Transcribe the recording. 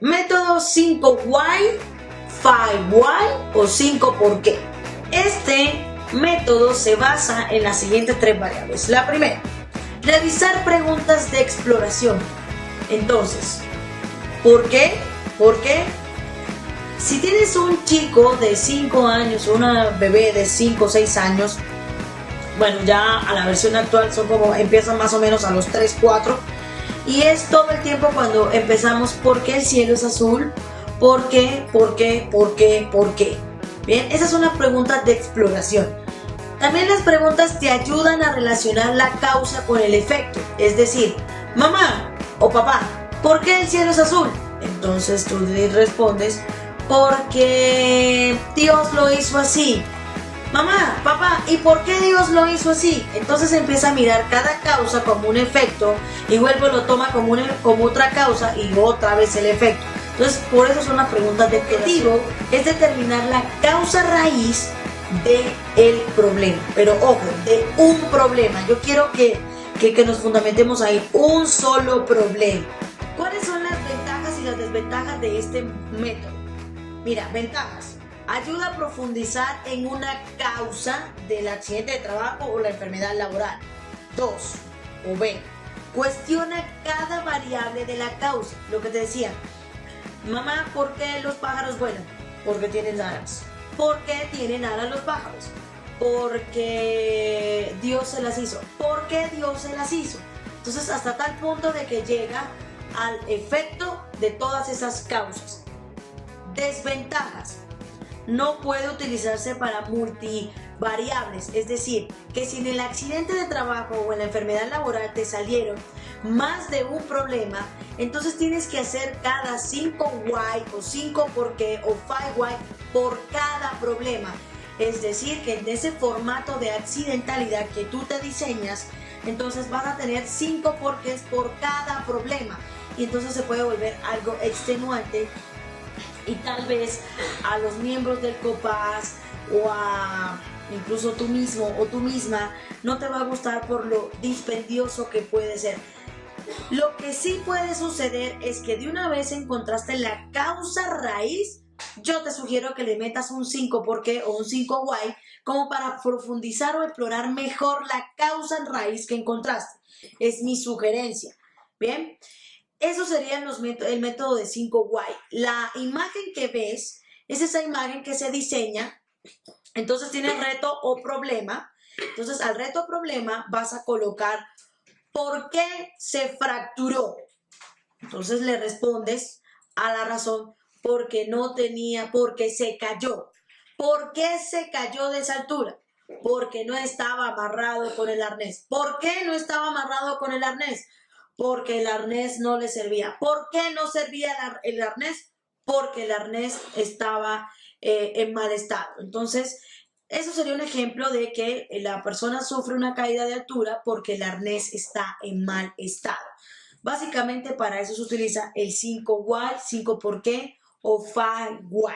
Método 5 why, 5 why o 5 por qué. Este método se basa en las siguientes 3 variables. La primera, realizar preguntas de exploración. Entonces, ¿por qué? ¿Por qué? Si tienes un chico de 5 años o una bebé de 5 o 6 años, bueno, ya a la versión actual son como, empiezan más o menos a los 3, 4, y es todo el tiempo cuando empezamos, ¿por qué el cielo es azul? ¿Por qué? ¿Por qué? ¿Por qué? ¿Por qué? Bien, esas son las preguntas de exploración. También las preguntas te ayudan a relacionar la causa con el efecto, es decir, mamá o papá, ¿por qué el cielo es azul? Entonces tú le respondes, porque Dios lo hizo así. Mamá, papá, ¿y por qué Dios lo hizo así? Entonces empieza a mirar cada causa como un efecto y luego lo toma como otra causa y otra vez el efecto. Entonces, por eso son las preguntas de objetivo, es determinar la causa raíz del problema. Pero ojo, de un problema. Yo quiero que nos fundamentemos ahí, un solo problema. ¿Cuáles son las ventajas y las desventajas de este método? Mira, ventajas. Ayuda a profundizar en una causa del accidente de trabajo o la enfermedad laboral. 2. O B. Cuestiona cada variable de la causa. Lo que te decía. Mamá, ¿por qué los pájaros vuelan? Porque tienen alas. ¿Por qué tienen alas los pájaros? Porque Dios se las hizo. ¿Por qué Dios se las hizo? Entonces, hasta tal punto de que llega al efecto de todas esas causas. Desventajas. No puede utilizarse para multivariables, es decir, que si en el accidente de trabajo o en la enfermedad laboral te salieron más de un problema, entonces tienes que hacer cada 5 why o 5 por qué o 5 why por cada problema. Es decir, que en ese formato de accidentalidad que tú te diseñas, entonces vas a tener 5 porqués por cada problema y entonces se puede volver algo extenuante. Y tal vez a los miembros del COPAS o a incluso tú mismo o tú misma no te va a gustar por lo dispendioso que puede ser. Lo que sí puede suceder es que de una vez encontraste la causa raíz, yo te sugiero que le metas un 5 por qué o un 5 why como para profundizar o explorar mejor la causa raíz que encontraste. Es mi sugerencia. Bien. Eso sería el método de 5 why. La imagen que ves es esa imagen que se diseña. Entonces tiene reto o problema. Entonces al reto o problema vas a colocar ¿por qué se fracturó? Entonces le respondes a la razón porque se cayó. ¿Por qué se cayó de esa altura? Porque no estaba amarrado con el arnés. ¿Por qué no estaba amarrado con el arnés? Porque el arnés no le servía. ¿Por qué no servía el arnés? Porque el arnés estaba en mal estado. Entonces, eso sería un ejemplo de que la persona sufre una caída de altura porque el arnés está en mal estado. Básicamente para eso se utiliza el 5 why, 5 por qué o 5 why.